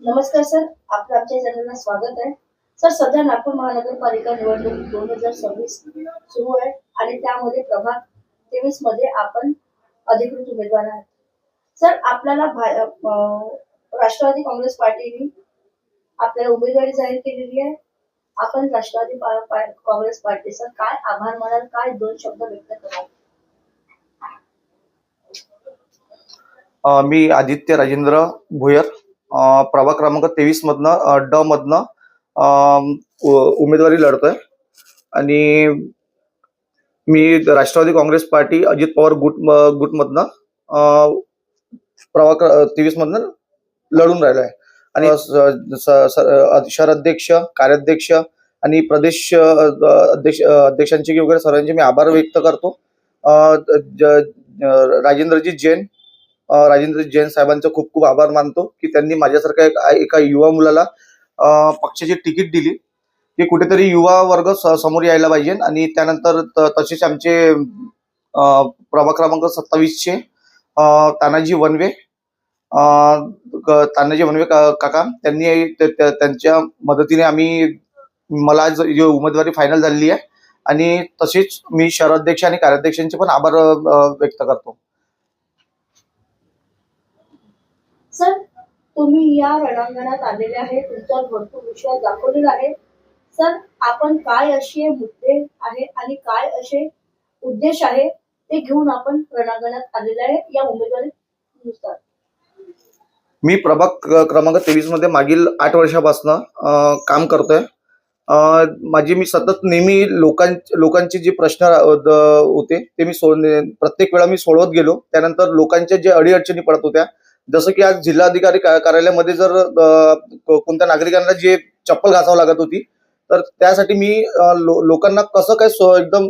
नमस्कार सर, आपलं आमच्या चॅनलला स्वागत आहे. सर, सध्या नागपूर महानगरपालिका निवडणूक 2026 सुरू आहे आणि त्यामध्ये प्रभाग 23 मध्ये आपण अधिकृत उमेदवार आहात. सर, आपल्याला राष्ट्रवादी काँग्रेस पार्टीने आपल्याला उमेदवारी जाहीर केलेली आहे. आपण राष्ट्रवादी काँग्रेस पार्टीचा काय आभार मानाल, काय दोन शब्द व्यक्त कराल? मी आदित्य राजेंद्र भुयर, प्रभाग क्रमांक 23 मधनं ड मधनं उमेदवारी लढतोय आणि मी राष्ट्रवादी काँग्रेस पार्टी अजित पवार गुट मधनं प्रभाग 23 मधनं लढून राहिलो आहे आणि शहर अध्यक्ष, कार्याध्यक्ष आणि प्रदेश अध्यक्षांचे वगैरे सर्वांचे मी आभार व्यक्त करतो. राजेंद्रजी जैन साहेबांचा खूप खूप आभार मानतो की त्यांनी माझ्यासारख्या एका युवा मुलाला पक्षाची तिकीट दिली की कुठेतरी युवा वर्ग समोर यायला पाहिजे. आणि त्यानंतर तसेच आमचे प्रभाग क्रमांक 27 चे तानाजी वनवे काका त्यांनी त्यांच्या मदतीने मला उमेदवारी फायनल झालेली आहे आणि तसेच मी शहराध्यक्ष आणि कार्याध्यक्षांचे पण आभार व्यक्त करतो. सर, तुम्ही या रणांगणात आलेले आहे, तुमचा भरपूर विश्वास दाखवलेला आहे. सर, आपण काय असे मुद्दे आहे आणि काय असे उद्देश आहे ते घेऊन आपण रणांगणात आलेले आहे या उमेदवारीनुसार? मी प्रभाग क्रमांक 23 मध्ये मागील 8 वर्षापासून काम करतोय. मी सतत नेहमी लोकांचे जे प्रश्न होते ते मी प्रत्येक वेळा मी सोडवत गेलो. त्यानंतर लोकांच्या जे अडीअडचणी पडत होत्या, जसं की आज जिल्हाधिकारी कार्यालयामध्ये जर कोणत्या नागरिकांना जे चप्पल घासावं लागत होती, तर त्यासाठी मी लोकांना कसं काय एकदम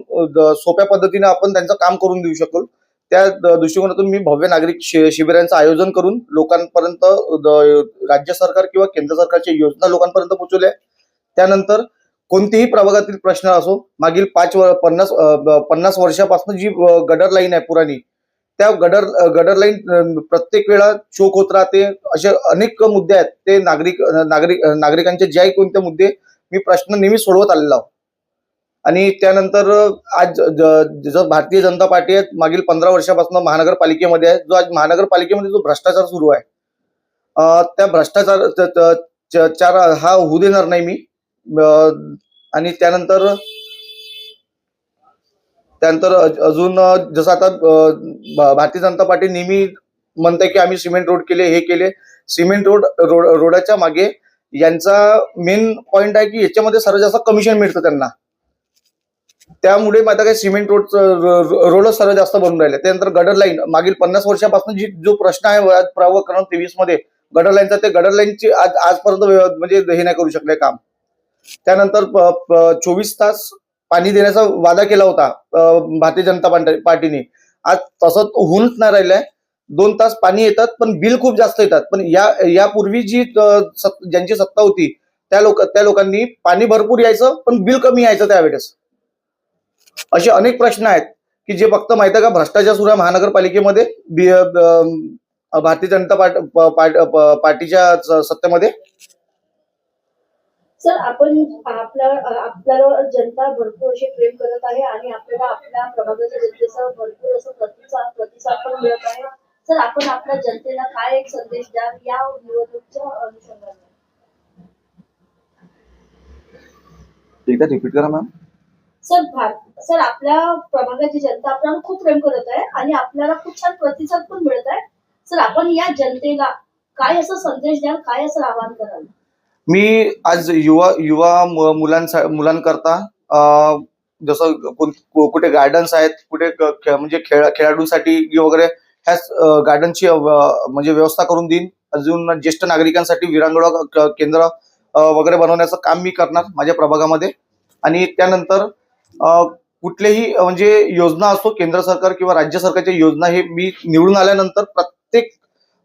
सोप्या पद्धतीने आपण त्यांचं काम करून देऊ शकतो त्या दृष्टिकोनातून मी भव्य नागरिक शिबिरांचं आयोजन करून लोकांपर्यंत राज्य सरकार किंवा केंद्र सरकारच्या योजना लोकांपर्यंत पोहोचवल्या. त्यानंतर कोणतेही प्रभागातील प्रश्न असो, मागील 50 वर्षापासून जी गडर लाईन आहे पुराणी, त्या गडर लाईन प्रत्येक वेळा चोक होत राहते. असे अनेक मुद्दे आहेत. ते नागरिकांचे जे कोणते मुद्दे मी प्रश्न नेहमी सोडवत आलेलो आहोत. आणि त्यानंतर आज जो भारतीय जनता पार्टी आहे मागील 15 वर्षापासून महानगरपालिकेमध्ये आहे, जो आज महानगरपालिकेमध्ये जो भ्रष्टाचार सुरू आहे, त्या भ्रष्टाचार हा होऊ देणार नाही मी. आणि त्यानंतर अजून जसं आता भारतीय जनता पार्टी नेहमी म्हणते की आम्ही सिमेंट रोड केले, हे केले. सिमेंट रोडाच्या मागे यांचा मेन पॉइंट आहे की याच्यामध्ये सर्वात जास्त कमिशन मिळतं त्यांना. त्यामुळे आता काय सिमेंट रोड सर्वात जास्त बनून राहिले. त्यानंतर गडर लाईन मागील 50 वर्षापासून जो प्रश्न आहे प्रभाग क्रमांक 23 मध्ये गडर लाईनचा, ते गडर लाईनची आजपर्यंत म्हणजे हे नाही करू शकले काम. त्यानंतर 24 तास पाणी देण्याचा वादा केला होता भारतीय जनता पार्टीने. आज तसं होऊनच नाही राहिलंय. 2 तास पाणी येतात पण बिल खूप जास्त येतात. पण यापूर्वी जी ज्यांची सत्ता होती त्या लोकांनी पाणी भरपूर यायचं पण बिल कमी यायचं त्यावेळेस. असे अनेक प्रश्न आहेत की जे फक्त माहिती आहे का भ्रष्टाचार सुरू आहे महानगरपालिकेमध्ये भारतीय जनता पार्टीच्या सत्तेमध्ये. सर, आपल्याला जनता भरपूर असे प्रेम करत आहे आणि आपल्याला आपल्या प्रभागाच्या जनतेचा भरपूर असं प्रतिसाद पण मिळत आहे. सर, आपण आपल्या जनतेला काय एक संदेश द्याल या निवडणुकीच्या अनुषंगाने? एकदा रिपीट करा मॅम. सर, आपल्या प्रभागाची जनता आपल्याला खूप प्रेम करत आहे आणि आपल्याला खूप छान प्रतिसाद पण मिळत आहे. सर, आपण या जनतेला काय असं संदेश द्याल, काय असं आवाहन कराल? मी आज युवा मुलांकरता जसं कुठे गार्डन्स आहेत, कुठे म्हणजे खेळाडूंसाठी वगैरे ह्या गार्डनची म्हणजे व्यवस्था करून देईन. अजून ज्येष्ठ नागरिकांसाठी विरांगडा केंद्र वगैरे बनवण्याचं काम मी करणार माझ्या प्रभागामध्ये. आणि त्यानंतर कुठलेही म्हणजे योजना असो, केंद्र सरकार किंवा राज्य सरकारच्या योजना, हे मी निवडून आल्यानंतर प्रत्येक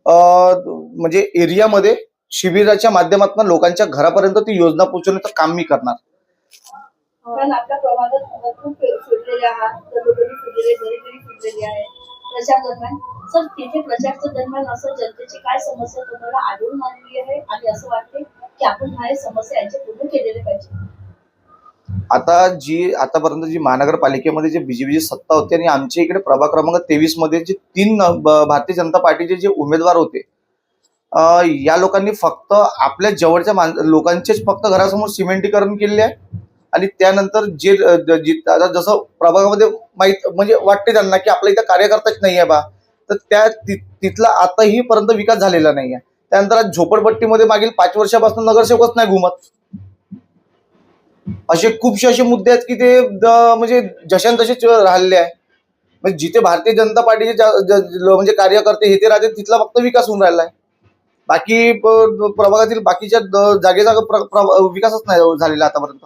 म्हणजे एरियामध्ये शिबिराच्या माध्यमातून लोकांच्या घरापर्यंत ती योजना पोहोचवण्याचं काम मी करणार. आपल्या प्रभागात खूप फिरलेले आहात, घरी फिरलेले आहे प्रचार दरम्यान. सर, तिथे प्रचाराच्या दरम्यान असं जनतेची काय समस्या तुम्हाला आढळून आलेली आहे आणि असं वाटते की आपण ह्या समस्या यांचे पूर्ण केलेले पाहिजे. आतापर्यंत जी महानगरपालिकेमध्ये जे बीजेपीची सत्ता होती आणि आमच्या इकडे प्रभाग क्रमांक 23 मध्ये जे 3 भारतीय जनता पार्टीचे जे उमेदवार होते, या लोकांनी फक्त आपल्या जवळच्या लोकांचेच फक्त घरासमोर सिमेंटीकरण केलेले आहे. आणि त्यानंतर आता जसं प्रभागामध्ये माहित म्हणजे वाटते त्यांना की आपल्या इथं कार्यकर्ताच नाही आहे बा, तर तिथला आताही पर्यंत विकास झालेला नाही आहे. त्यानंतर आज झोपडपट्टीमध्ये मागील 5 वर्षापासून नगरसेवकच नाही घुमत. असे खूपसे असे मुद्दे आहेत की ते म्हणजे जशान तसेच राहिले आहे. म्हणजे जिथे भारतीय जनता पार्टीचे म्हणजे कार्यकर्ते हे ते राहते तिथला फक्त विकास होऊन राहिला आहे. बाकी प्रभागातील बाकीच्या जागेचा विकासच नाही झालेला आतापर्यंत.